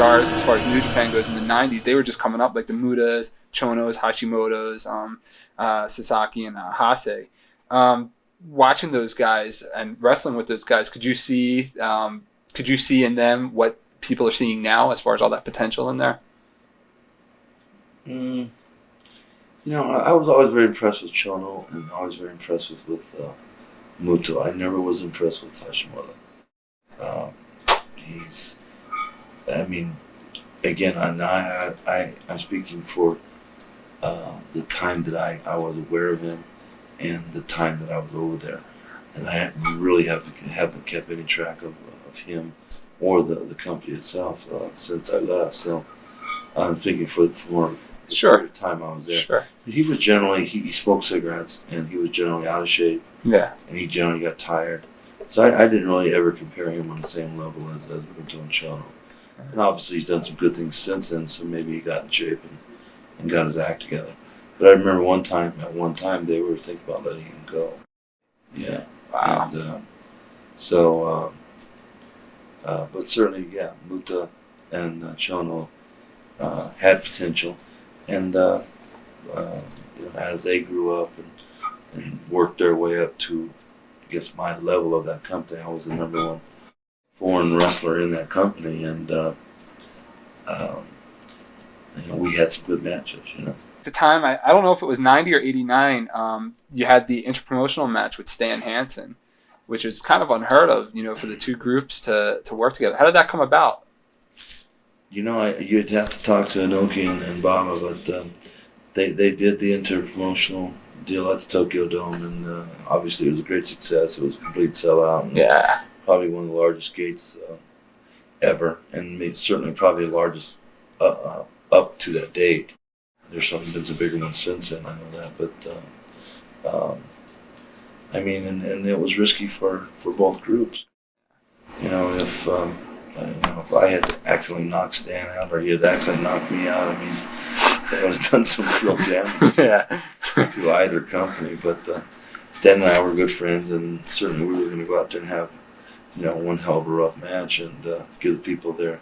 stars as far as New Japan goes in the 90s, they were just coming up, like the Mutas, Chonos, Hashimoto's, Sasaki, and Hase. Watching those guys and wrestling with those guys, could you see in them what people are seeing now as far as all that potential in there? I was always very impressed with Chono and always very impressed with Muto. I never was impressed with Hashimoto. Again, I'm speaking for the time that I was aware of him and the time that I was over there. And I really haven't kept any track of him or the company itself since I left. So I'm speaking for the period of time I was there. Sure. He was generally, he smoked cigarettes and he was generally out of shape. Yeah. And he generally got tired. So I didn't really ever compare him on the same level as Muto and Chono. And obviously he's done some good things since then, so maybe he got in shape and got his act together. But I remember at one time they were thinking about letting him go. Yeah. Wow. And, but certainly, yeah, Muta and Chono had potential. And as they grew up and worked their way up to, I guess, my level of that company, I was the number one foreign wrestler in that company, and we had some good matches. At the time, I don't know if it was 90 or 89, you had the interpromotional match with Stan Hansen, which was kind of unheard of, for the two groups to work together. How did that come about? You'd have to talk to Inoki and Baba, but they did the interpromotional deal at the Tokyo Dome, and obviously it was a great success. It was a complete sellout. And yeah. Probably one of the largest gates ever, and certainly probably the largest up to that date. There's been some bigger ones since then, I know that, but and it was risky for both groups. If I had accidentally knocked Stan out, or he had accidentally knocked me out, that would have done some real damage to either company. But Stan and I were good friends, and certainly we were going to go out there and have one hell of a rough match and give the people there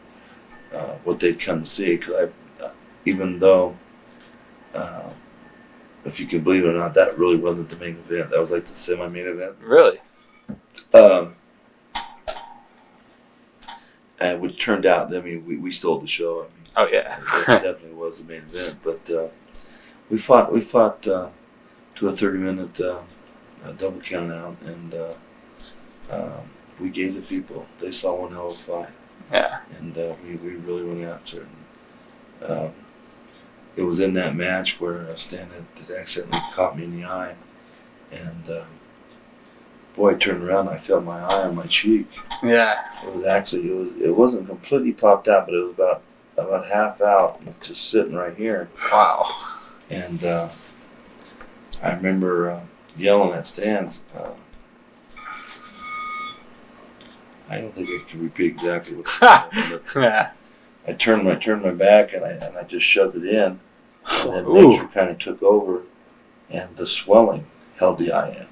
what they'd come to see. 'Cause even though, if you can believe it or not, that really wasn't the main event. That was like the semi-main event. Really? And which turned out, we stole the show. Oh yeah, it definitely was the main event. But we fought to a 30-minute double count out, and we gave the people. They saw one hell of a fight. Yeah. And we really went after it. It was in that match where Stan had accidentally caught me in the eye, and I turned around and I felt my eye on my cheek. Yeah. It wasn't completely popped out, but it was about half out, and just sitting right here. Wow. And I remember yelling at Stan. I don't think I can repeat exactly what happened, but yeah. I turned my back and I just shoved it in, and then nature kind of took over, and the swelling held the eye in.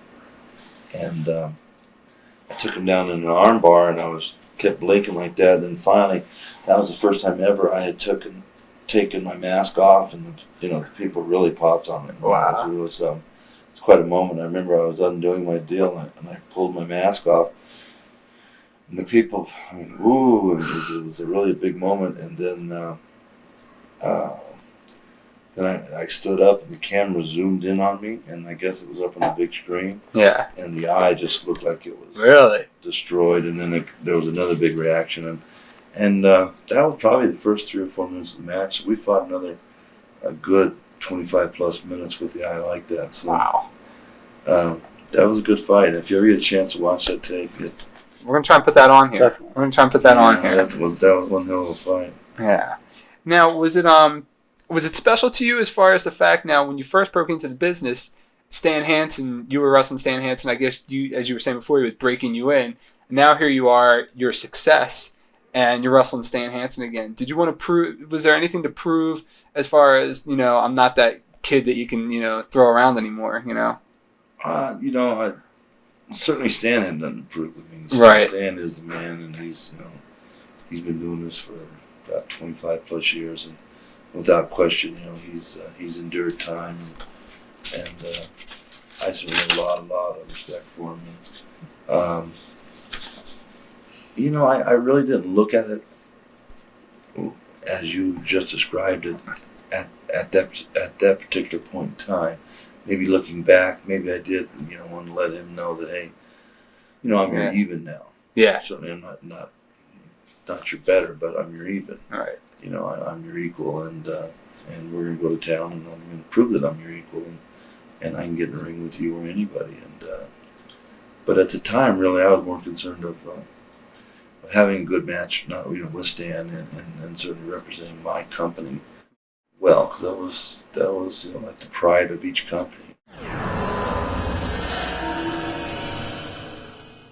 And I took him down in an arm bar, and I kept blinking like that. Then finally, that was the first time ever I had taken my mask off, and the people really popped on it. Wow. It was quite a moment. I remember I was undoing my deal, and I pulled my mask off. And the people, it was a really big moment. And then I stood up, and the camera zoomed in on me, and I guess it was up on the big screen. Yeah. And the eye just looked like it was really destroyed. And then there was another big reaction, and that was probably the first 3 or 4 minutes of the match. We fought a good 25 plus minutes with the eye like that. So, wow. That was a good fight. If you ever get a chance to watch that tape, we're gonna try and put that on here. Definitely. We're gonna try and put that on here. That was one hell of a fight. Yeah. Now, was it special to you as far as the fact, now when you first broke into the business, Stan Hansen, you were wrestling Stan Hansen, I guess as you were saying before, he was breaking you in. Now here you are, you're a success, and you're wrestling Stan Hansen again. Did you want to prove, was there anything to prove as far as, I'm not that kid that you can, throw around anymore, Certainly Stan had nothing to prove. Right. Stan is the man, and he's been doing this for about 25 plus years, and without question, he's endured time, and I certainly have a lot of respect for him. And, I really didn't look at it as you just described it at that particular point in time. Maybe looking back, maybe I did, want to let him know that, hey, I'm your even now. Yeah. Certainly, I'm not your better, but I'm your even. All right. I'm your equal, and we're gonna go to town, and I'm gonna prove that I'm your equal, and I can get in the ring with you or anybody. And but at the time, really, I was more concerned of having a good match, not with Stan, and certainly representing my company well, because that was like the pride of each company.